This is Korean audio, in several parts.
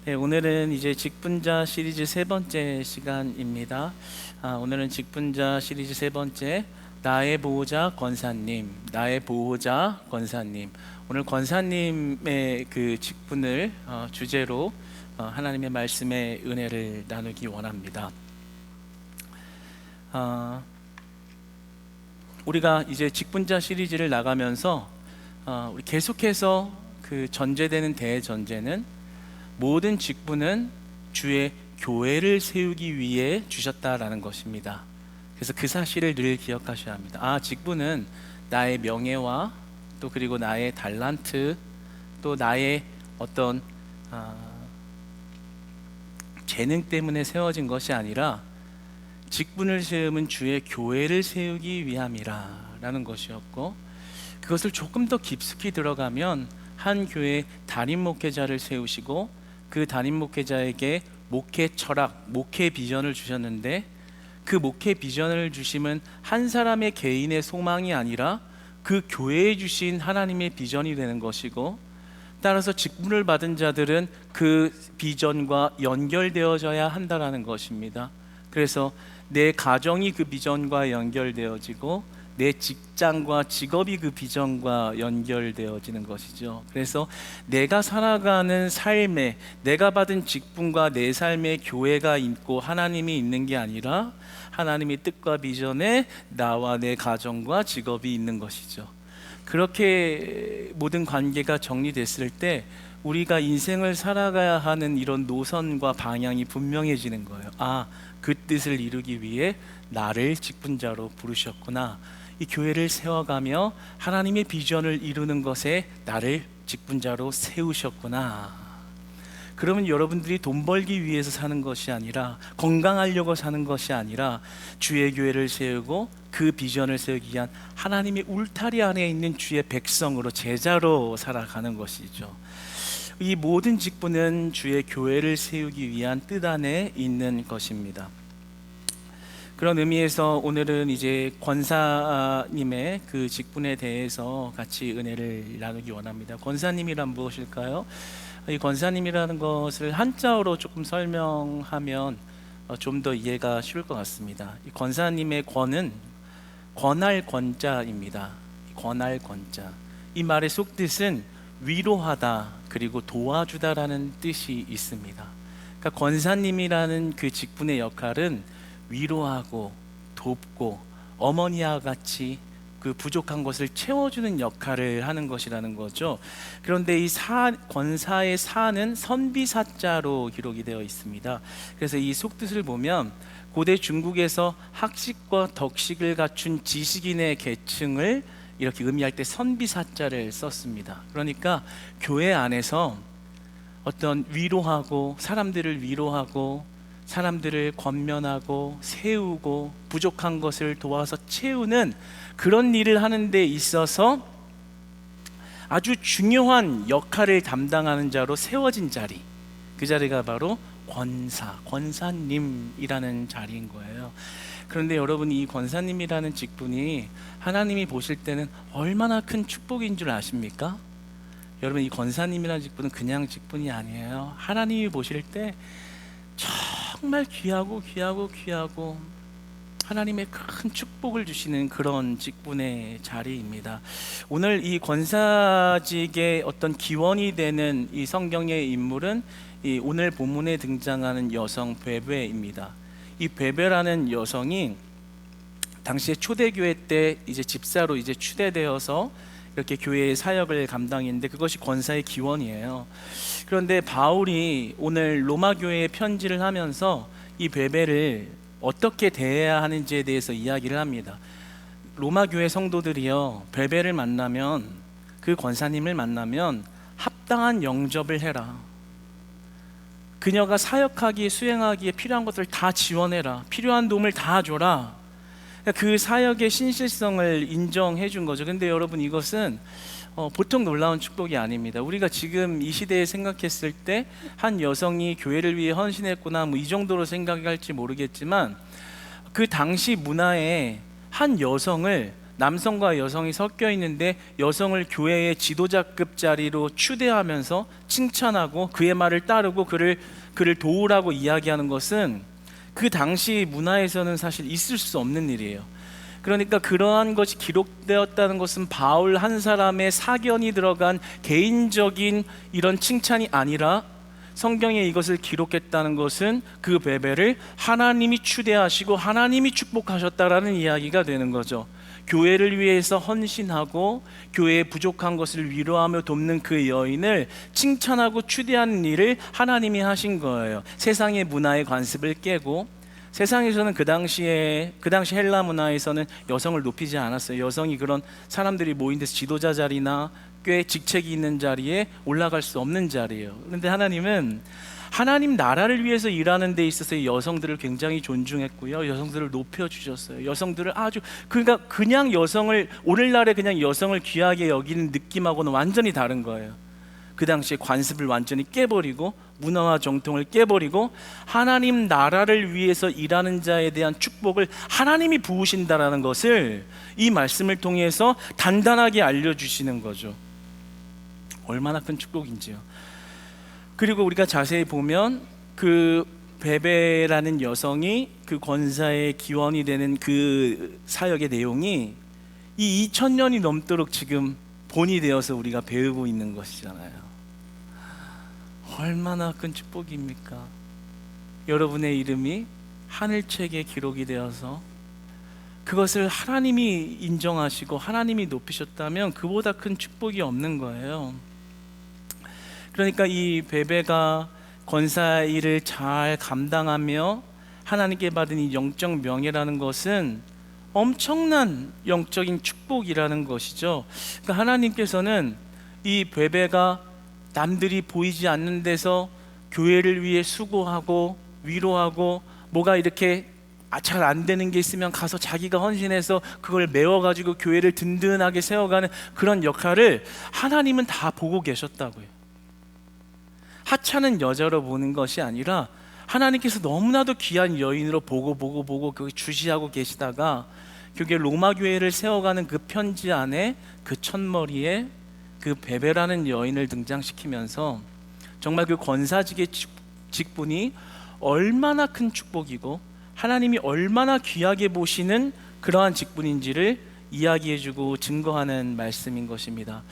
네, 오늘은 이제 직분자 시리즈 세 번째 시간입니다. 오늘은 직분자 시리즈 세 번째, 나의 보호자 권사님, 나의 보호자 권사님. 오늘 권사님의 그 직분을 주제로 하나님의 말씀의 은혜를 나누기 원합니다. 우리가 이제 직분자 시리즈를 나가면서 우리 계속해서 그 전제되는 대전제는 모든 직분은 주의 교회를 세우기 위해 주셨다라는 것입니다. 그래서 그 사실을 늘 기억하셔야 합니다. 직분은 나의 명예와 또 그리고 나의 달란트 또 나의 어떤 재능 때문에 세워진 것이 아니라 직분을 세움은 주의 교회를 세우기 위함이라 라는 것이었고, 그것을 조금 더 깊숙이 들어가면 한 교회 담임 목회자를 세우시고 그 담임 목회자에게 목회 철학, 목회 비전을 주셨는데, 그 목회 비전을 주심은 한 사람의 개인의 소망이 아니라 그 교회에 주신 하나님의 비전이 되는 것이고, 따라서 직분을 받은 자들은 그 비전과 연결되어져야 한다라는 것입니다. 그래서 내 가정이 그 비전과 연결되어지고 내 직장과 직업이 그 비전과 연결되어지는 것이죠. 그래서 내가 살아가는 삶에 내가 받은 직분과 내 삶의 교회가 있고 하나님이 있는 게 아니라 하나님의 뜻과 비전에 나와 내 가정과 직업이 있는 것이죠. 그렇게 모든 관계가 정리됐을 때 우리가 인생을 살아가야 하는 이런 노선과 방향이 분명해지는 거예요. 그 뜻을 이루기 위해 나를 직분자로 부르셨구나. 이 교회를 세워가며 하나님의 비전을 이루는 것에 나를 직분자로 세우셨구나. 그러면 여러분들이 돈 벌기 위해서 사는 것이 아니라, 건강하려고 사는 것이 아니라 주의 교회를 세우고 그 비전을 세우기 위한 하나님의 울타리 안에 있는 주의 백성으로, 제자로 살아가는 것이죠. 이 모든 직분은 주의 교회를 세우기 위한 뜻 안에 있는 것입니다. 그런 의미에서 오늘은 이제 권사님의 그 직분에 대해서 같이 은혜를 나누기 원합니다. 권사님이란 무엇일까요? 이 권사님이라는 것을 한자어로 조금 설명하면 좀 더 이해가 쉬울 것 같습니다. 이 권사님의 권은 권할 권자입니다. 권할 권자. 이 말의 속뜻은 위로하다 그리고 도와주다라는 뜻이 있습니다. 그러니까 권사님이라는 그 직분의 역할은 위로하고 돕고 어머니와 같이 그 부족한 것을 채워주는 역할을 하는 것이라는 거죠. 그런데 이 권사의 사는 선비사자로 기록이 되어 있습니다. 그래서 이 속뜻을 보면 고대 중국에서 학식과 덕식을 갖춘 지식인의 계층을 이렇게 의미할 때 선비사자를 썼습니다. 그러니까 교회 안에서 어떤 위로하고 사람들을 위로하고 사람들을 권면하고 세우고 부족한 것을 도와서 채우는 그런 일을 하는 데 있어서 아주 중요한 역할을 담당하는 자로 세워진 자리, 그 자리가 바로 권사님이라는 자리인 거예요. 그런데 여러분, 이 권사님이라는 직분이 하나님이 보실 때는 얼마나 큰 축복인 줄 아십니까? 여러분, 이 권사님이라는 직분은 그냥 직분이 아니에요. 하나님이 보실 때 정말 귀하고 하나님의 큰 축복을 주시는 그런 직분의 자리입니다. 오늘 이 권사직의 어떤 기원이 되는 이 성경의 인물은 이 오늘 본문에 등장하는 여성 베베입니다. 이 베베라는 여성이 당시에 초대교회 때 이제 집사로 이제 추대되어서 이렇게 교회의 사역을 감당했는데, 그것이 권사의 기원이에요. 그런데 바울이 오늘 로마 교회에 편지를 하면서 이 베베를 어떻게 대해야 하는지에 대해서 이야기를 합니다. 로마 교회 성도들이요, 베베를 만나면, 그 권사님을 만나면 합당한 영접을 해라. 그녀가 사역하기에, 수행하기에 필요한 것을 다 지원해라. 필요한 도움을 다 줘라. 그 사역의 신실성을 인정해 준 거죠. 근데 여러분, 이것은 보통 놀라운 축복이 아닙니다. 우리가 지금 이 시대에 생각했을 때 한 여성이 교회를 위해 헌신했구나, 이 정도로 생각할지 모르겠지만, 그 당시 문화에 한 여성을 남성과 여성이 섞여 있는데 여성을 교회의 지도자급 자리로 추대하면서 칭찬하고 그의 말을 따르고 그를 도우라고 이야기하는 것은 그 당시 문화에서는 사실 있을 수 없는 일이에요. 그러니까 그러한 것이 기록되었다는 것은 바울 한 사람의 사견이 들어간 개인적인 이런 칭찬이 아니라 성경에 이것을 기록했다는 것은 그 베베를 하나님이 추대하시고 하나님이 축복하셨다라는 이야기가 되는 거죠. 교회를 위해서 헌신하고 교회의 부족한 것을 위로하며 돕는 그 여인을 칭찬하고 추대하는 일을 하나님이 하신 거예요. 세상의 문화의 관습을 깨고, 세상에서는 그 당시 헬라 문화에서는 여성을 높이지 않았어요. 여성이 그런 사람들이 모인 데서 지도자 자리나 꽤 직책이 있는 자리에 올라갈 수 없는 자리예요. 그런데 하나님은 하나님 나라를 위해서 일하는 데 있어서 여성들을 굉장히 존중했고요, 여성들을 높여주셨어요. 여성들을 아주, 그러니까 그냥 여성을, 오늘날에 그냥 여성을 귀하게 여기는 느낌하고는 완전히 다른 거예요. 그 당시에 관습을 완전히 깨버리고 문화와 정통을 깨버리고 하나님 나라를 위해서 일하는 자에 대한 축복을 하나님이 부으신다라는 것을 이 말씀을 통해서 단단하게 알려주시는 거죠. 얼마나 큰 축복인지요. 그리고 우리가 자세히 보면 그 베베라는 여성이 그 권사의 기원이 되는 그 사역의 내용이 이 2000년이 넘도록 지금 본이 되어서 우리가 배우고 있는 것이잖아요. 얼마나 큰 축복입니까? 여러분의 이름이 하늘책에 기록이 되어서 그것을 하나님이 인정하시고 하나님이 높이셨다면 그보다 큰 축복이 없는 거예요. 그러니까 이 베베가 권사 일을 잘 감당하며 하나님께 받은 이 영적 명예라는 것은 엄청난 영적인 축복이라는 것이죠. 그러니까 하나님께서는 이 베베가 남들이 보이지 않는 데서 교회를 위해 수고하고 위로하고, 뭐가 이렇게 잘 안 되는 게 있으면 가서 자기가 헌신해서 그걸 메워가지고 교회를 든든하게 세워가는 그런 역할을 하나님은 다 보고 계셨다고요. 하찮은 여자로 보는 것이 아니라 하나님께서 너무나도 귀한 여인으로 보고 그 주시하고 계시다가 그게 로마 교회를 세워가는 그 편지 안에 그 첫머리에 그 베베라는 여인을 등장시키면서 정말 그 권사직의 직분이 얼마나 큰 축복이고 하나님이 얼마나 귀하게 보시는 그러한 직분인지를 이야기해주고 증거하는 말씀인 것입니다.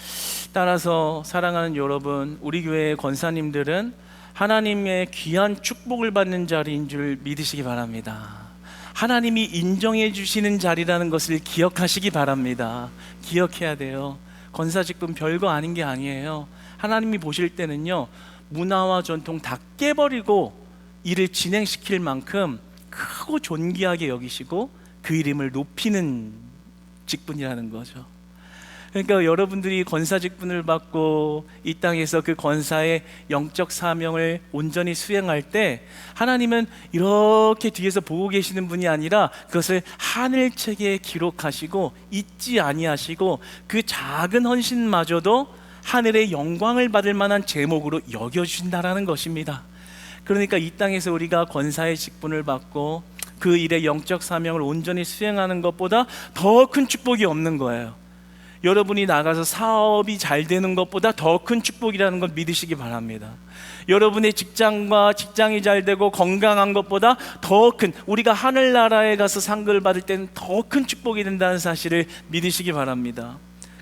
따라서 사랑하는 여러분, 우리 교회의 권사님들은 하나님의 귀한 축복을 받는 자리인 줄 믿으시기 바랍니다. 하나님이 인정해 주시는 자리라는 것을 기억하시기 바랍니다. 기억해야 돼요. 권사 직분 별거 아닌 게 아니에요. 하나님이 보실 때는요, 문화와 전통 다 깨버리고 일을 진행시킬 만큼 크고 존귀하게 여기시고 그 이름을 높이는 직분이라는 거죠. 그러니까 여러분들이 권사 직분을 받고 이 땅에서 그 권사의 영적 사명을 온전히 수행할 때 하나님은 이렇게 뒤에서 보고 계시는 분이 아니라 그것을 하늘책에 기록하시고 잊지 아니하시고 그 작은 헌신마저도 하늘의 영광을 받을 만한 제목으로 여겨주신다라는 것입니다. 그러니까 이 땅에서 우리가 권사의 직분을 받고 그 일의 영적 사명을 온전히 수행하는 것보다 더 큰 축복이 없는 거예요. 여러분이 나가서 사업이 잘 되는 것보다 더 큰 축복이라는 걸 믿으시기 바랍니다. 여러분의 직장이 잘 되고 건강한 것보다 더 큰, 우리가 하늘나라에 가서 상급을 받을 때는 더 큰 축복이 된다는 사실을 믿으시기 바랍니다.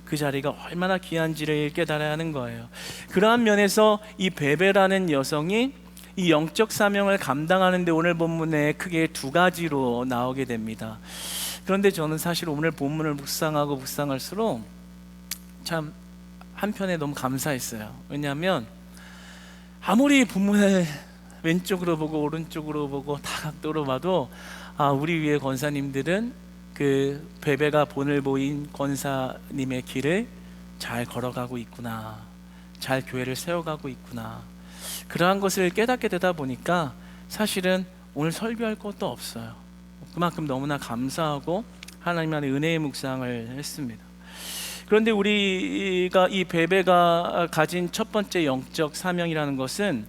그 자리가 얼마나 귀한지를 깨달아야 하는 거예요. 그러한 면에서 이 베베라는 여성이 이 영적 사명을 감당하는 데 오늘 본문에 크게 두 가지로 나오게 됩니다. 그런데 저는 사실 오늘 본문을 묵상할수록 참 한편에 너무 감사했어요. 왜냐하면 아무리 본문을 왼쪽으로 보고 오른쪽으로 보고 다 각도로 봐도 우리 위에 권사님들은 그 베베가 본을 보인 권사님의 길을 잘 걸어가고 있구나, 잘 교회를 세워가고 있구나, 그러한 것을 깨닫게 되다 보니까 사실은 오늘 설교할 것도 없어요. 그만큼 너무나 감사하고 하나님 안에 은혜의 묵상을 했습니다. 그런데 우리가 이 베베가 가진 첫 번째 영적 사명이라는 것은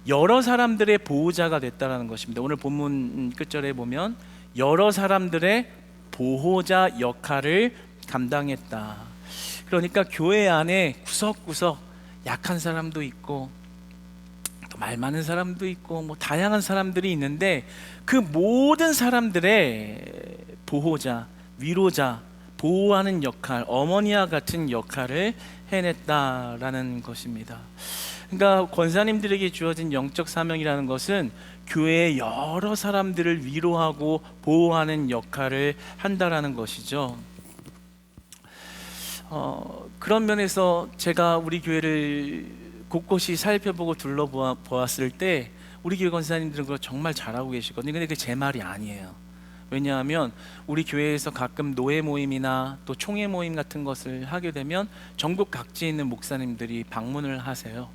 여러 사람들의 보호자가 됐다는 것입니다. 오늘 본문 끝절에 보면 여러 사람들의 보호자 역할을 감당했다. 그러니까 교회 안에 구석구석 약한 사람도 있고 또 말 많은 사람도 있고 뭐 다양한 사람들이 있는데 그 모든 사람들의 보호자, 위로자, 보호하는 역할, 어머니와 같은 역할을 해냈다라는 것입니다. 그러니까 권사님들에게 주어진 영적 사명이라는 것은 교회의 여러 사람들을 위로하고 보호하는 역할을 한다라는 것이죠. 그런 면에서 제가 우리 교회를 곳곳이 살펴보고 둘러보았을 때 우리 교회 권사님들은 그거 정말 잘하고 계시거든요. 근데 그게 제 말이 아니에요. 왜냐하면 우리 교회에서 가끔 노예 모임이나 또 총회 모임 같은 것을 하게 되면 전국 각지에 있는 목사님들이 방문을 하세요.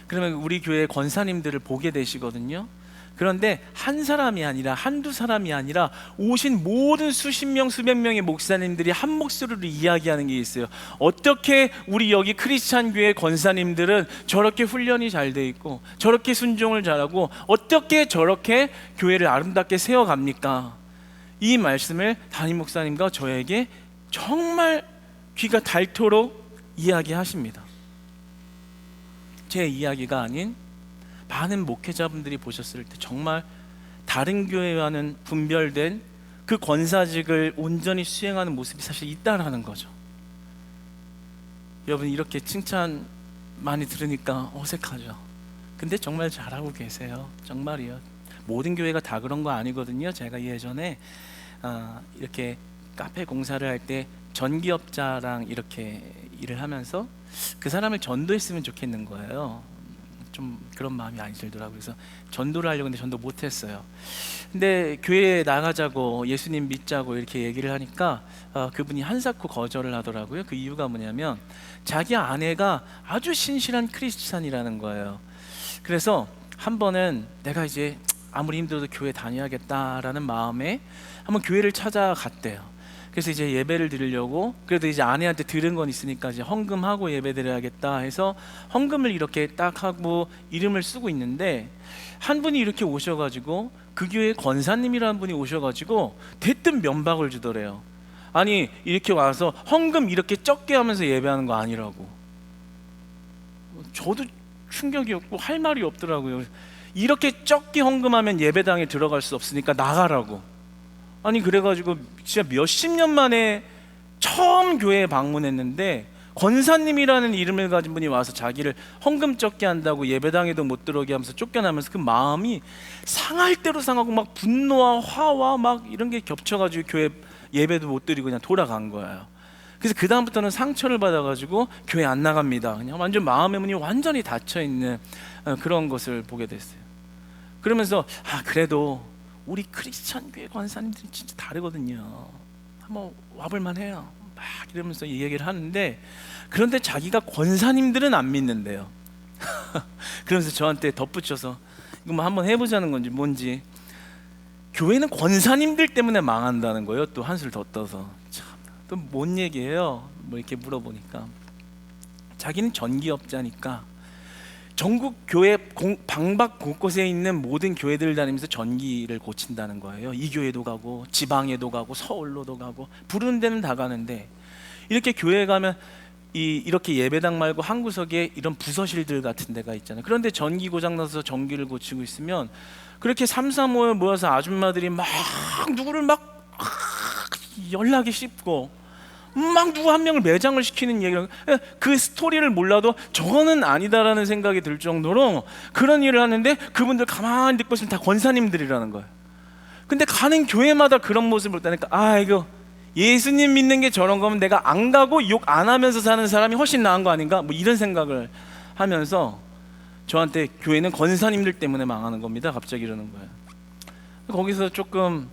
그러면 우리 교회 권사님들을 보게 되시거든요. 그런데 한 사람이 아니라 한두 사람이 아니라 오신 모든 수십 명 수백 명의 목사님들이 한 목소리로 이야기하는 게 있어요. 어떻게 우리 여기 크리스찬 교회 권사님들은 저렇게 훈련이 잘 돼 있고 저렇게 순종을 잘하고 어떻게 저렇게 교회를 아름답게 세워갑니까? 이 말씀을 담임 목사님과 저에게 정말 귀가 닳도록 이야기하십니다. 제 이야기가 아닌 많은 목회자분들이 보셨을 때 정말 다른 교회와는 분별된 그 권사직을 온전히 수행하는 모습이 사실 있다라는 거죠. 여러분, 이렇게 칭찬 많이 들으니까 어색하죠. 근데 정말 잘하고 계세요. 정말이요. 모든 교회가 다 그런 거 아니거든요. 제가 예전에 이렇게 카페 공사를 할 때 전기업자랑 이렇게 일을 하면서 그 사람을 전도했으면 좋겠는 거예요. 좀 그런 마음이 안 들더라고요. 그래서 전도를 하려고 했는데 전도 못했어요. 근데 교회에 나가자고 예수님 믿자고 이렇게 얘기를 하니까 그분이 한사코 거절을 하더라고요. 그 이유가 뭐냐면 자기 아내가 아주 신실한 크리스찬이라는 거예요. 그래서 한 번은 내가 이제 아무리 힘들어도 교회 다녀야겠다라는 마음에 한번 교회를 찾아갔대요. 그래서 이제 예배를 드리려고, 그래도 이제 아내한테 들은 건 있으니까 이제 헌금하고 예배 드려야겠다 해서 헌금을 이렇게 딱 하고 이름을 쓰고 있는데 한 분이 이렇게 오셔가지고 그 교회 권사님이라는 분이 오셔가지고 대뜸 면박을 주더래요. 아니 이렇게 와서 헌금 이렇게 적게 하면서 예배하는 거 아니라고. 저도 충격이었고 할 말이 없더라고요. 이렇게 적게 헌금하면 예배당에 들어갈 수 없으니까 나가라고. 아니 그래가지고 진짜 몇십 년 만에 처음 교회에 방문했는데 권사님이라는 이름을 가진 분이 와서 자기를 헌금 적게 한다고 예배당에도 못 들어오게 하면서 쫓겨나면서 그 마음이 상할 대로 상하고 막 분노와 화와 막 이런 게 겹쳐가지고 교회 예배도 못 드리고 그냥 돌아간 거예요. 그래서 그 다음부터는 상처를 받아가지고 교회 안 나갑니다. 그냥 완전 마음의 문이 완전히 닫혀있는 그런 것을 보게 됐어요. 그러면서 그래도 우리 크리스찬 교회 권사님들은 진짜 다르거든요. 한번 와볼만 해요. 막 이러면서 이 얘기를 하는데, 그런데 자기가 권사님들은 안 믿는데요. 그러면서 저한테 덧붙여서 이거 뭐 한번 해보자는 건지 뭔지, 교회는 권사님들 때문에 망한다는 거예요. 또 한술 더 떠서 참, 또 뭔 얘기예요? 뭐 이렇게 물어보니까 자기는 전기업자니까 전국 교회 방박 곳곳에 있는 모든 교회들을 다니면서 전기를 고친다는 거예요. 이 교회도 가고 지방에도 가고 서울로도 가고 부르는 데는 다 가는데, 이렇게 교회에 가면 이렇게 예배당 말고 한 구석에 이런 부서실들 같은 데가 있잖아요. 그런데 전기 고장 나서 전기를 고치고 있으면 그렇게 3, 4, 5 모여서 아줌마들이 막 누구를 막 연락이 쉽고 막 누구 한 명을 매장을 시키는 얘기를, 그 스토리를 몰라도 저거는 아니다라는 생각이 들 정도로 그런 일을 하는데 그분들 가만히 듣고 있으면 다 권사님들이라는 거예요. 근데 가는 교회마다 그런 모습을 보다니까 이거 예수님 믿는 게 저런 거면 내가 안 가고 욕 안 하면서 사는 사람이 훨씬 나은 거 아닌가? 뭐 이런 생각을 하면서 저한테 교회는 권사님들 때문에 망하는 겁니다. 갑자기 이러는 거예요. 거기서 조금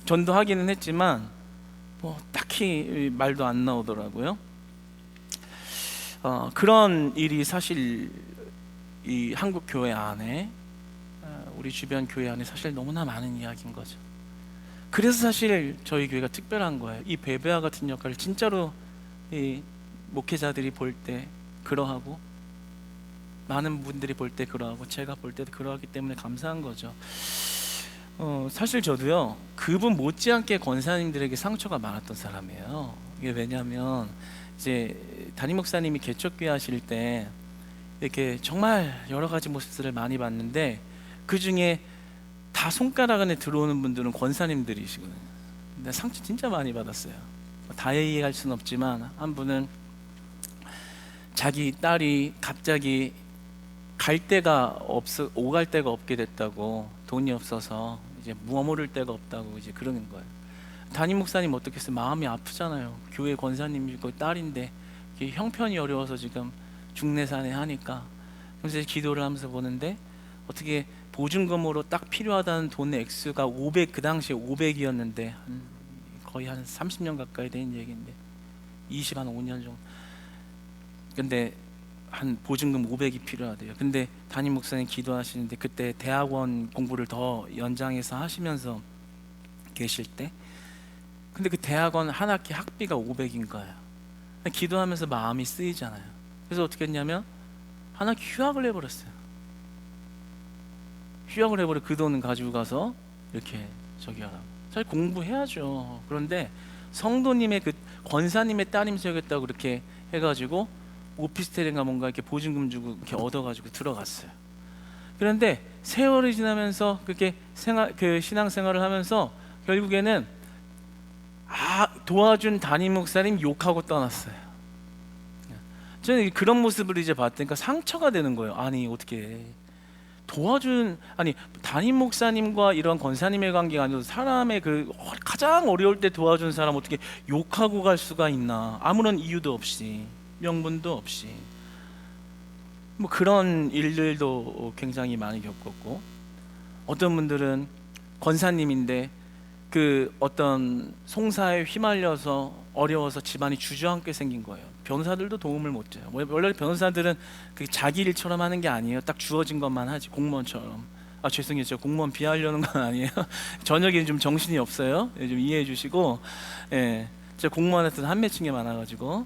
전도하기는 했지만 뭐 딱히 말도 안 나오더라고요. 그런 일이 사실 이 한국 교회 안에, 우리 주변 교회 안에 사실 너무나 많은 이야기인 거죠. 그래서 사실 저희 교회가 특별한 거예요. 이 베베와 같은 역할을 진짜로 이 목회자들이 볼 때 그러하고 많은 분들이 볼 때 그러하고 제가 볼 때도 그러하기 때문에 감사한 거죠. 사실 저도요 그분 못지않게 권사님들에게 상처가 많았던 사람이에요. 이게 왜냐하면 이제 담임 목사님이 개척교회 하실 때 이렇게 정말 여러 가지 모습들을 많이 봤는데 그 중에 다 손가락 안에 들어오는 분들은 권사님들이시거든요. 근데 상처 진짜 많이 받았어요. 다 얘기할 수는 없지만 한 분은 자기 딸이 갑자기 갈 데가 없어 오갈 데가 없게 됐다고, 돈이 없어서 이제 머무를 데가 없다고 이제 그러는 거예요. 담임 목사님 어떻겠어요? 마음이 아프잖아요. 교회 권사님이고 딸인데 형편이 어려워서 지금 중내산에 하니까. 그래서 기도를 하면서 보는데 어떻게 보증금으로 딱 필요하다는 돈의 액수가 500, 그 당시에 500이었는데 거의 한 30년 가까이 된 얘기인데 5년 정도. 근데 한 보증금 500이 필요하대요. 근데 담임 목사님 기도하시는데 그때 대학원 공부를 더 연장해서 하시면서 계실 때, 근데 그 대학원 한 학기 학비가 500인 거예요. 기도하면서 마음이 쓰이잖아요. 그래서 어떻게 했냐면 한 학기 휴학을 해버렸어요. 휴학을 해버려. 그 돈은 가지고 가서 이렇게 저기 하라고. 사실 공부해야죠. 그런데 성도님의 그 권사님의 따님이 되겠다고 그렇게 해가지고 오피스텔인가 뭔가 이렇게 보증금 주고 이렇게 얻어가지고 들어갔어요. 그런데 세월이 지나면서 그렇게 신앙생활을 하면서 결국에는 도와준 담임 목사님 욕하고 떠났어요. 저는 그런 모습을 이제 봤으니까 상처가 되는 거예요. 아니 어떻게 도와준, 아니 담임 목사님과 이런 권사님의 관계가 아니라 사람의 그 가장 어려울 때 도와준 사람 어떻게 욕하고 갈 수가 있나. 아무런 이유도 없이, 명분도 없이. 뭐 그런 일들도 굉장히 많이 겪었고, 어떤 분들은 권사님인데 그 어떤 송사에 휘말려서 어려워서 집안이 주저앉게 생긴 거예요. 변호사들도 도움을 못 줘요. 원래 변호사들은 그 자기 일처럼 하는 게 아니에요. 딱 주어진 것만 하지, 공무원처럼. 죄송해요, 저 공무원 비하하려는 건 아니에요. 저녁에 좀 정신이 없어요. 좀 이해해 주시고. 예, 제가 공무원한테는 한 맺힌 게 많아가지고.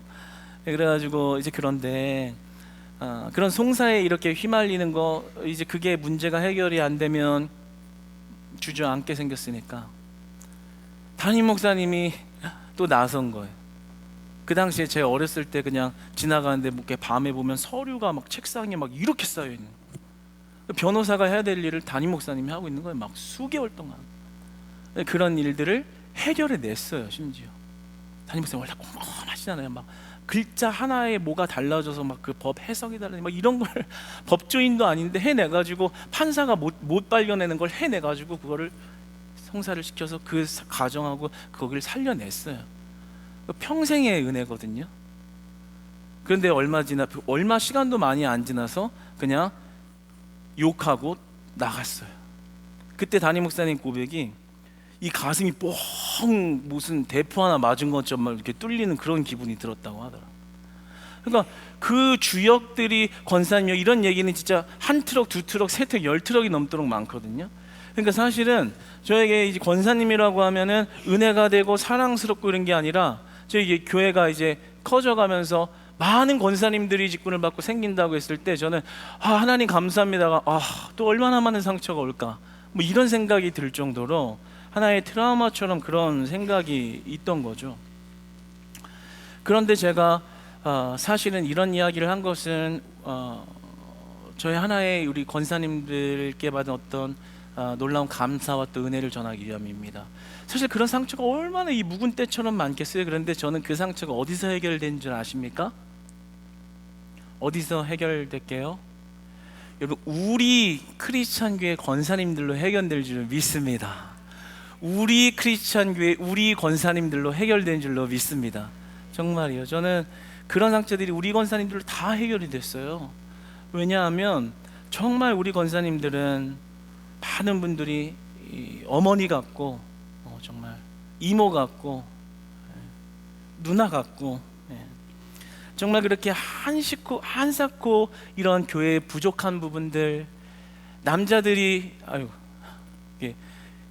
그래가지고 이제 그런데 그런 송사에 이렇게 휘말리는 거, 이제 그게 문제가 해결이 안 되면 주저앉게 생겼으니까 담임 목사님이 또 나선 거예요. 그 당시에 제가 어렸을 때 그냥 지나가는데 뭐 이렇게 밤에 보면 서류가 막 책상에 막 이렇게 쌓여 있는 거예요. 변호사가 해야 될 일을 담임 목사님이 하고 있는 거예요. 막 수개월 동안. 그런 일들을 해결해 냈어요. 심지어 담임 목사님 원래 꼼꼼하시잖아요. 막 글자 하나에 뭐가 달라져서 막 그 법 해석이 달라지 막 이런 걸 법조인도 아닌데 해내가지고, 판사가 못 발견내는 걸 해내가지고 그거를 성사를 시켜서 그 가정하고 거기를 살려냈어요. 평생의 은혜거든요. 그런데 얼마 시간도 많이 안 지나서 그냥 욕하고 나갔어요. 그때 담임 목사님 고백이 이 가슴이 뻥 무슨 대포 하나 맞은 것처럼 이렇게 뚫리는 그런 기분이 들었다고 하더라고요. 그러니까 그 주역들이 권사님이요, 이런 얘기는 진짜 한 트럭, 두 트럭, 세 트럭, 10트럭이 넘도록 많거든요. 그러니까 사실은 저에게 이제 권사님이라고 하면은 은혜가 되고 사랑스럽고 이런 게 아니라, 저희 교회가 이제 커져가면서 많은 권사님들이 직분을 받고 생긴다고 했을 때 저는 하나님 감사합니다가 또 얼마나 많은 상처가 올까, 뭐 이런 생각이 들 정도로 하나의 트라우마처럼 그런 생각이 있던 거죠. 그런데 제가 사실은 이런 이야기를 한 것은 저희 하나의 우리 권사님들께 받은 어떤 놀라운 감사와 또 은혜를 전하기 위함입니다. 사실 그런 상처가 얼마나 이 묵은 때처럼 많겠어요. 그런데 저는 그 상처가 어디서 해결된 줄 아십니까? 어디서 해결될게요? 여러분, 우리 크리스찬 교회 권사님들로 해결될 줄 믿습니다. 우리 크리스찬 교회 우리 권사님들로 해결된 줄로 믿습니다. 정말이요. 저는 그런 상처들이 우리 권사님들로 다 해결이 됐어요. 왜냐하면 정말 우리 권사님들은 많은 분들이 어머니 같고 정말 이모 같고 누나 같고, 정말 그렇게 한사코 이런 교회의 부족한 부분들, 남자들이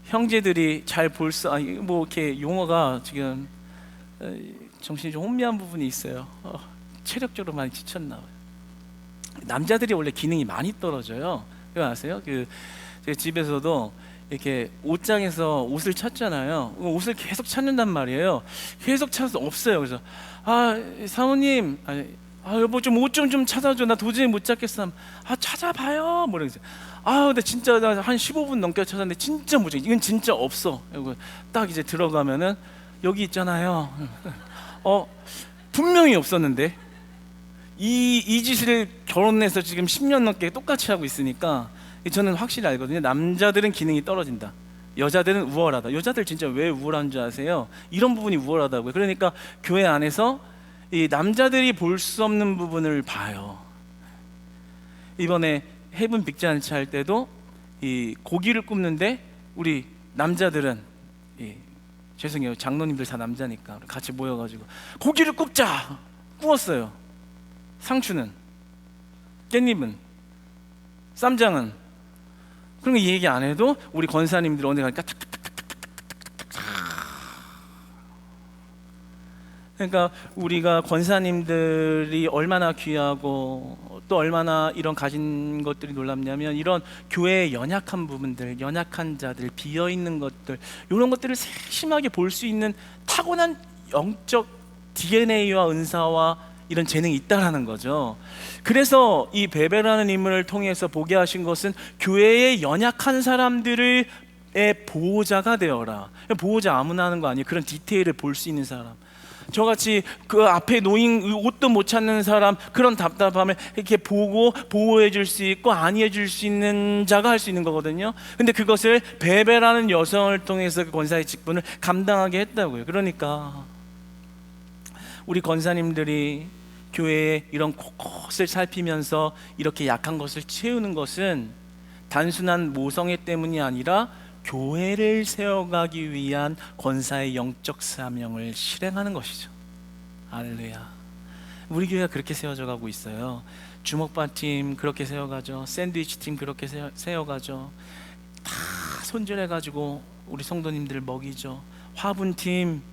형제들이 잘 볼 수, 뭐 이렇게 용어가 지금 정신이 좀 혼미한 부분이 있어요. 체력적으로 많이 지쳤나 봐요. 남자들이 원래 기능이 많이 떨어져요. 그거 아세요? 그 제 집에서도 이렇게 옷장에서 옷을 찾잖아요. 옷을 계속 찾는단 말이에요. 계속 찾아서 없어요. 그래서 사모님, 여보 좀 옷 좀 찾아줘. 나 도저히 못 찾겠어. 찾아봐요. 뭐 이러면서 근데 진짜 나 한 15분 넘게 찾았는데 진짜 못 찾. 이건 진짜 없어. 이거 딱 이제 들어가면은 여기 있잖아요. 분명히 없었는데 이 짓을 결혼해서 지금 10년 넘게 똑같이 하고 있으니까 저는 확실히 알거든요. 남자들은 기능이 떨어진다. 여자들은 우월하다. 여자들 진짜 왜 우월한 줄 아세요? 이런 부분이 우월하다고요. 그러니까 교회 안에서 이 남자들이 볼 수 없는 부분을 봐요. 이번에 헤븐 빅잔치 할 때도 이 고기를 굽는데 우리 남자들은 죄송해요. 장로님들 다 남자니까 같이 모여가지고 고기를 굽자 구웠어요. 상추는, 깻잎은, 쌈장은. 그런 거 얘기 안 해도 우리 권사님들 어디 가니까 그러니까 우리가 권사님들이 얼마나 귀하고 또 얼마나 이런 가진 것들이 놀랍냐면 이런 교회의 연약한 부분들, 연약한 자들, 비어있는 것들, 이런 것들을 세심하게 볼 수 있는 타고난 영적 DNA와 은사와 이런 재능이 있다라는 거죠. 그래서 이 베베라는 인물을 통해서 보게 하신 것은 교회의 연약한 사람들의 보호자가 되어라. 보호자 아무나 하는 거 아니에요. 그런 디테일을 볼 수 있는 사람. 저같이 그 앞에 놓인 옷도 못 찾는 사람, 그런 답답함을 이렇게 보고 보호해 줄 수 있고 안위해 줄 수 있는 자가 할 수 있는 거거든요. 근데 그것을 베베라는 여성을 통해서 그 권사의 직분을 감당하게 했다고요. 그러니까 우리 권사님들이 교회에 이런 곳곳을 살피면서 이렇게 약한 것을 채우는 것은 단순한 모성애 때문이 아니라 교회를 세워가기 위한 권사의 영적 사명을 실행하는 것이죠. 할렐루야. 우리 교회가 그렇게 세워져 가고 있어요. 주먹밭팀 그렇게 세워가죠. 샌드위치 팀 그렇게 세워가죠. 다 손질해가지고 우리 성도님들 먹이죠. 화분팀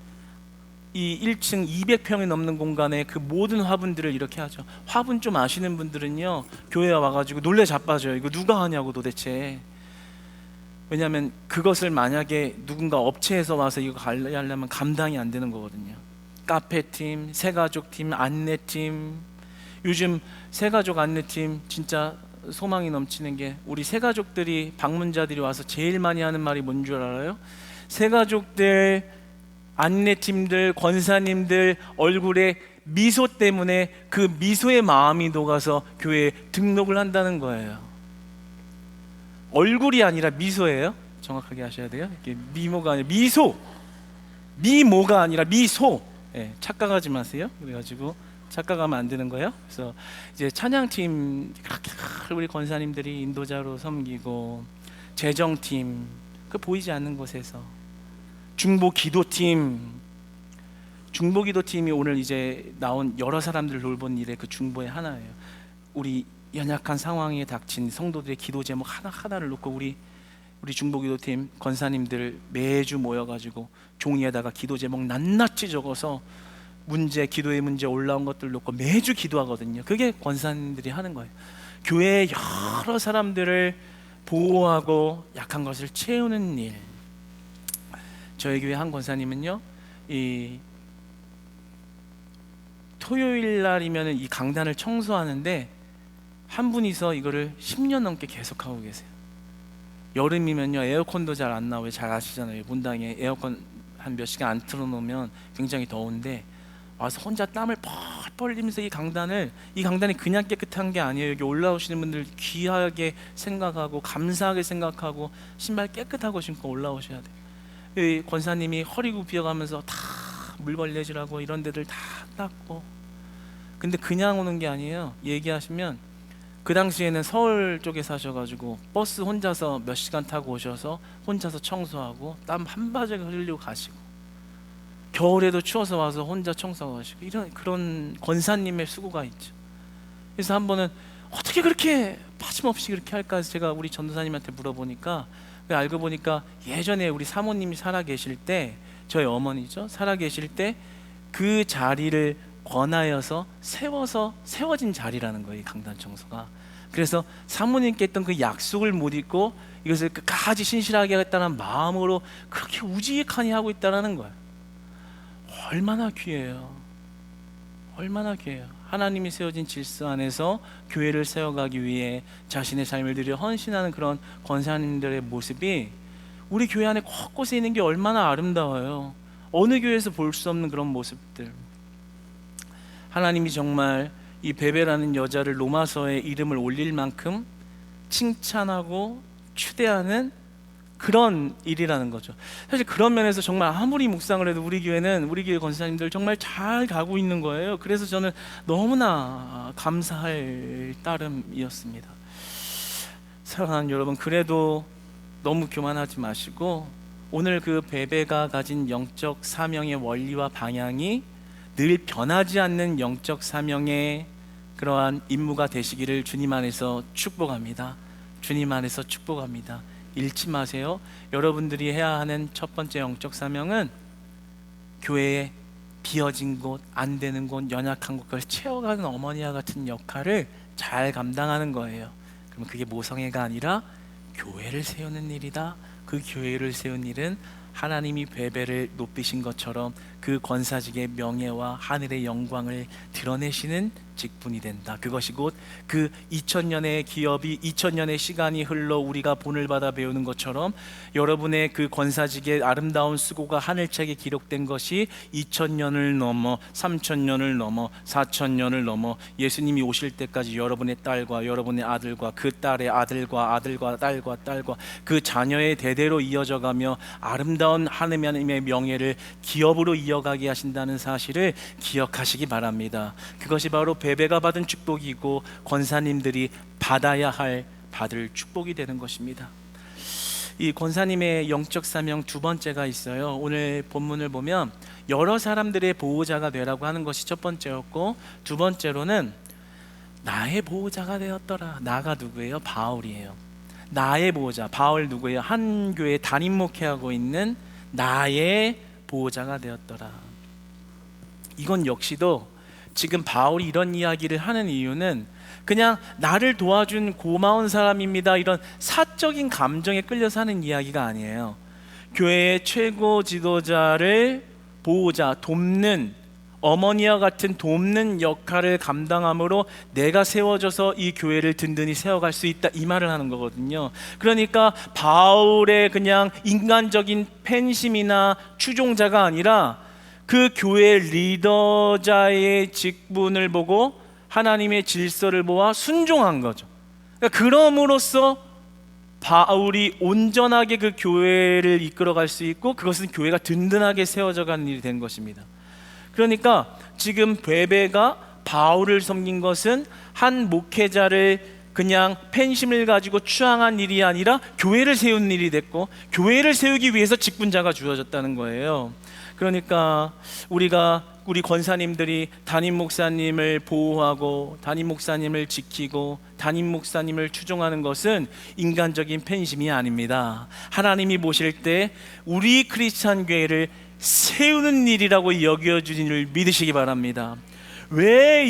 이 1층 200평이 넘는 공간에 그 모든 화분들을 이렇게 하죠. 화분 좀 아시는 분들은요, 교회에 와가지고 놀래 자빠져요. 이거 누가 하냐고 도대체. 왜냐하면 그것을 만약에 누군가 업체에서 와서 이거 관리하려면 감당이 안 되는 거거든요. 카페팀, 새가족팀, 안내팀. 요즘 새가족 안내팀 진짜 소망이 넘치는 게, 우리 새가족들이, 방문자들이 와서 제일 많이 하는 말이 뭔 줄 알아요? 새가족들, 안내팀들, 권사님들 얼굴에 미소 때문에 그 미소의 마음이 녹아서 교회에 등록을 한다는 거예요. 얼굴이 아니라 미소예요. 정확하게 하셔야 돼요. 이게 미모가 아니라 미소, 미모가 아니라 미소. 착각하지 마세요. 그래가지고 착각하면 안 되는 거예요. 그래서 이제 찬양팀 그렇게 우리 권사님들이 인도자로 섬기고, 재정팀 그 보이지 않는 곳에서, 중보기도팀이 오늘 이제 나온 여러 사람들을 돌본 일의 그 중보의 하나예요. 우리 연약한 상황에 닥친 성도들의 기도 제목 하나하나를 놓고 우리 중보기도팀 권사님들 매주 모여가지고 종이에다가 기도 제목 낱낱이 적어서 기도의 문제 올라온 것들 놓고 매주 기도하거든요. 그게 권사님들이 하는 거예요. 교회의 여러 사람들을 보호하고 약한 것을 채우는 일. 저희 교회 한 권사님은요, 이 토요일 날이면 이 강단을 청소하는데 한 분이서 이거를 10년 넘게 계속하고 계세요. 여름이면요 에어컨도 잘 안 나와요. 잘 아시잖아요. 본당에 에어컨 한 몇 시간 안 틀어놓으면 굉장히 더운데 와서 혼자 땀을 펄펄 흘리면서 이 강단이 그냥 깨끗한 게 아니에요. 여기 올라오시는 분들 귀하게 생각하고 감사하게 생각하고 신발 깨끗하고 신고 올라오셔야 돼요. 이 권사님이 허리 굽혀가면서 다 물걸레질하고 이런 데들 다 닦고. 근데 그냥 오는 게 아니에요. 얘기하시면 그 당시에는 서울 쪽에 사셔가지고 버스 혼자서 몇 시간 타고 오셔서 혼자서 청소하고 땀 한 바지가 흘리고 가시고, 겨울에도 추워서 와서 혼자 청소하고 가시고, 그런 권사님의 수고가 있죠. 그래서 한 번은 어떻게 그렇게 빠짐없이 그렇게 할까 해서 제가 우리 전도사님한테 물어보니까, 알고 보니까 예전에 우리 사모님이 살아계실 때, 저희 어머니죠, 살아계실 때 그 자리를 권하여서 세워진 자리라는 거예요, 이 강단 청소가. 그래서 사모님께 했던 그 약속을 못 잊고 이것을 끝까지 신실하게 하겠다는 마음으로 그렇게 우직하니 하고 있다는 거예요. 얼마나 귀해요. 얼마나 귀해요. 하나님이 세워진 질서 안에서 교회를 세워가기 위해 자신의 삶을 들여 헌신하는 그런 권사님들의 모습이 우리 교회 안에 곳곳에 있는 게 얼마나 아름다워요. 어느 교회에서 볼 수 없는 그런 모습들. 하나님이 정말 이 베베라는 여자를 로마서에 이름을 올릴 만큼 칭찬하고 추대하는 그런 일이라는 거죠. 사실 그런 면에서 정말 아무리 묵상을 해도 우리 교회 권사님들 정말 잘 가고 있는 거예요. 그래서 저는 너무나 감사할 따름이었습니다. 사랑하는 여러분, 그래도 너무 교만하지 마시고 오늘 그 베베가 가진 영적 사명의 원리와 방향이 늘 변하지 않는 영적 사명의 그러한 임무가 되시기를 주님 안에서 축복합니다. 주님 안에서 축복합니다. 잃지 마세요. 여러분들이 해야 하는 첫 번째 영적 사명은 교회에 비어진 곳, 안 되는 곳, 연약한 곳, 그걸 채워가는 어머니와 같은 역할을 잘 감당하는 거예요. 그러면 그게 모성애가 아니라 교회를 세우는 일이다. 그 교회를 세운 일은 하나님이 베베를 높이신 것처럼 그 권사직의 명예와 하늘의 영광을 드러내시는 직분이 된다. 그것이 곧 그 2000년의 기업이 2000년의 시간이 흘러 우리가 본을 받아 배우는 것처럼 여러분의 그 권사직의 아름다운 수고가 하늘책에 기록된 것이 2000년을 넘어 3000년을 넘어 4000년을 넘어 예수님이 오실 때까지 여러분의 딸과 여러분의 아들과 그 딸의 아들과 아들과 딸과 딸과 그 자녀의 대대로 이어져가며 아름다운 하나님의 명예를 기업으로 이어가게 하신다는 사실을 기억하시기 바랍니다. 그것이 바로 베베가 받은 축복이고 권사님들이 받을 축복이 되는 것입니다. 이 권사님의 영적 사명 두 번째가 있어요. 오늘 본문을 보면 여러 사람들의 보호자가 되라고 하는 것이 첫 번째였고, 두 번째로는 나의 보호자가 되었더라. 나가 누구예요? 바울이에요. 나의 보호자. 바울 누구예요? 한 교회 담임 목회하고 있는 나의 보호자가 되었더라. 이건 역시도 지금 바울이 이런 이야기를 하는 이유는 그냥 나를 도와준 고마운 사람입니다, 이런 사적인 감정에 끌려서 하는 이야기가 아니에요. 교회의 최고 지도자를 보호자, 돕는 어머니와 같은 돕는 역할을 감당함으로 내가 세워져서 이 교회를 든든히 세워갈 수 있다, 이 말을 하는 거거든요. 그러니까 바울의 그냥 인간적인 팬심이나 추종자가 아니라 그 교회 리더자의 직분을 보고 하나님의 질서를 보아 순종한 거죠. 그러니까 그럼으로써 바울이 온전하게 그 교회를 이끌어갈 수 있고 그것은 교회가 든든하게 세워져 가는 일이 된 것입니다. 그러니까 지금 베베가 바울을 섬긴 것은 한 목회자를 그냥 팬심을 가지고 추앙한 일이 아니라 교회를 세운 일이 됐고, 교회를 세우기 위해서 직분자가 주어졌다는 거예요. 그러니까 우리 권사님들이 담임 목사님을 보호하고 담임 목사님을 지키고 담임 목사님을 추종하는 것은 인간적인 팬심이 아닙니다. 하나님이 보실 때 우리 크리스찬 교회를 세우는 일이라고 여겨주신 줄 믿으시기 바랍니다. 왜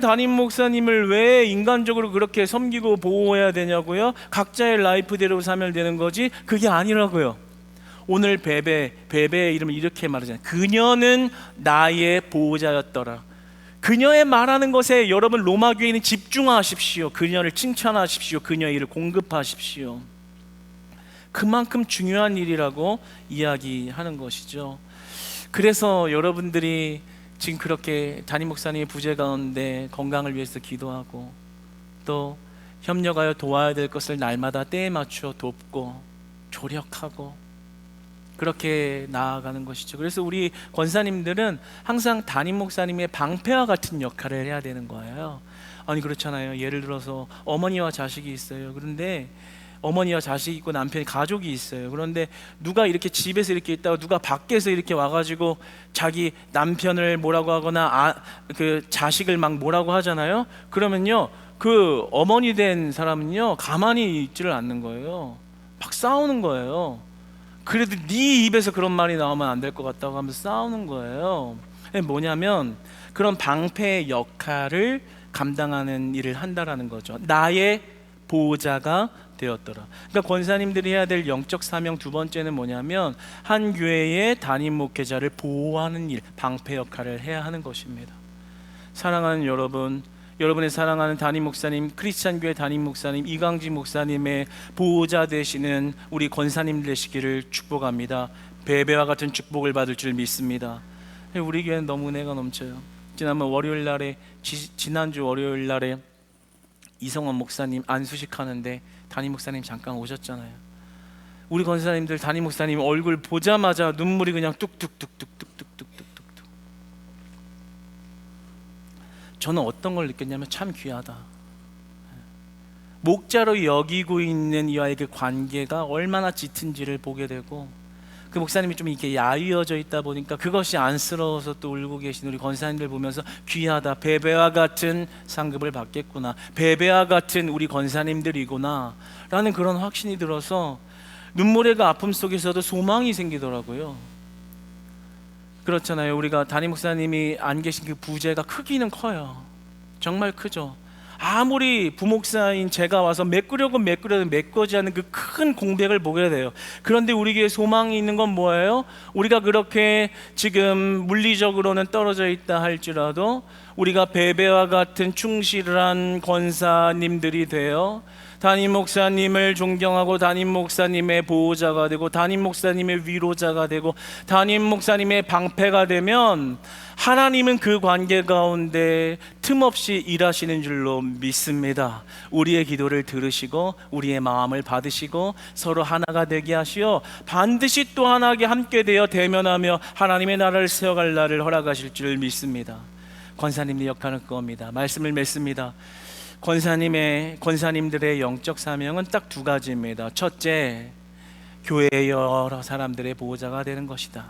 담임 목사님을 왜 인간적으로 그렇게 섬기고 보호해야 되냐고요? 각자의 라이프대로 살면 되는 거지 그게 아니라고요. 오늘 베베의 이름을 이렇게 말하잖아요. 그녀는 나의 보호자였더라. 그녀의 말하는 것에 여러분 로마 교회는 집중하십시오. 그녀를 칭찬하십시오. 그녀의 일을 공급하십시오. 그만큼 중요한 일이라고 이야기하는 것이죠. 그래서 여러분들이 지금 그렇게 담임 목사님의 부재 가운데 건강을 위해서 기도하고 또 협력하여 도와야 될 것을 날마다 때에 맞추어 돕고 조력하고 그렇게 나아가는 것이죠. 그래서 우리 권사님들은 항상 담임 목사님의 방패와 같은 역할을 해야 되는 거예요. 아니 그렇잖아요. 예를 들어서 어머니와 자식이 있어요. 그런데 어머니와 자식이 있고 남편이 가족이 있어요. 그런데 누가 이렇게 집에서 이렇게 있다가 누가 밖에서 이렇게 와가지고 자기 남편을 뭐라고 하거나 그 자식을 막 뭐라고 하잖아요. 그러면요 그 어머니 된 사람은요 가만히 있지를 않는 거예요. 막 싸우는 거예요. 그래도 네 입에서 그런 말이 나오면 안 될 것 같다고 하면서 싸우는 거예요. 뭐냐면 그런 방패의 역할을 감당하는 일을 한다라는 거죠. 나의 보호자가 되었더라. 그러니까 권사님들이 해야 될 영적 사명 두 번째는 뭐냐면 한 교회의 담임 목회자를 보호하는 일, 방패 역할을 해야 하는 것입니다. 사랑하는 여러분, 여러분의 사랑하는 담임 목사님, 크리스찬 교회 담임 목사님, 이강지 목사님의 보호자 되시는 우리 권사님 되시기를 축복합니다. 베베와 같은 축복을 받을 줄 믿습니다. 우리 교회는 너무 은혜가 넘쳐요. 지난주 월요일 날에 이성원 목사님 안수식 하는데 담임 목사님 잠깐 오셨잖아요. 우리 권사님들 담임 목사님 얼굴 보자마자 눈물이 그냥 뚝뚝뚝뚝뚝뚝뚝뚝뚝. 저는 어떤 걸 느꼈냐면 참 귀하다. 목자로 여기고 있는 이와의 그 관계가 얼마나 짙은지를 보게 되고, 그 목사님이 좀 이렇게 야위어져 있다 보니까 그것이 안쓰러워서 또 울고 계신 우리 권사님들 보면서 귀하다, 베베와 같은 상급을 받겠구나, 베베와 같은 우리 권사님들이구나 라는 그런 확신이 들어서 눈물의 그 아픔 속에서도 소망이 생기더라고요. 그렇잖아요. 우리가 담임 목사님이 안 계신 그 부재가 크기는 커요. 정말 크죠. 아무리 부목사인 제가 와서 메꾸려도 메꾸지 않는 그 큰 공백을 보게 돼요. 그런데 우리 교회 소망이 있는 건 뭐예요? 우리가 그렇게 지금 물리적으로는 떨어져 있다 할지라도 우리가 베베와 같은 충실한 권사님들이 되어 담임 목사님을 존경하고 담임 목사님의 보호자가 되고 담임 목사님의 위로자가 되고 담임 목사님의 방패가 되면 하나님은 그 관계 가운데 틈없이 일하시는 줄로 믿습니다. 우리의 기도를 들으시고 우리의 마음을 받으시고 서로 하나가 되게 하시어 반드시 또 하나가 함께 되어 대면하며 하나님의 나라를 세워갈 날을 허락하실 줄 믿습니다. 권사님의 역할은 그겁니다. 말씀을 맺습니다. 권사님들의 영적 사명은 딱 두 가지입니다. 첫째, 교회의 여러 사람들의 보호자가 되는 것이다.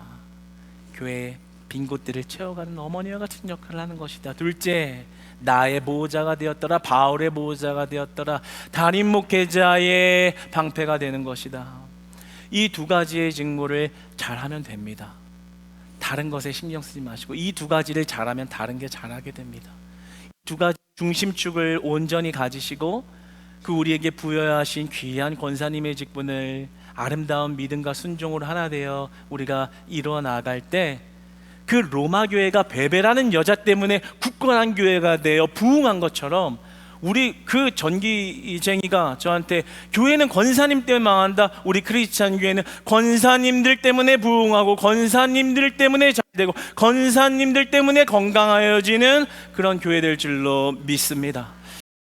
교회의 빈 곳들을 채워가는 어머니와 같은 역할을 하는 것이다. 둘째, 나의 보호자가 되었더라, 바울의 보호자가 되었더라, 담임 목회자의 방패가 되는 것이다. 이 두 가지의 직무를 잘하면 됩니다. 다른 것에 신경 쓰지 마시고 이 두 가지를 잘하면 다른 게 잘하게 됩니다. 두 가지 중심축을 온전히 가지시고 그 우리에게 부여하신 귀한 권사님의 직분을 아름다운 믿음과 순종으로 하나 되어 우리가 이루어 나갈 때 그 로마 교회가 베베라는 여자 때문에 굳건한 교회가 되어 부흥한 것처럼 우리 그 전기쟁이가 저한테 교회는 권사님 때문에 망한다, 우리 크리스찬 교회는 권사님들 때문에 부흥하고 권사님들 때문에 잘되고 권사님들 때문에 건강하여지는 그런 교회 될 줄로 믿습니다.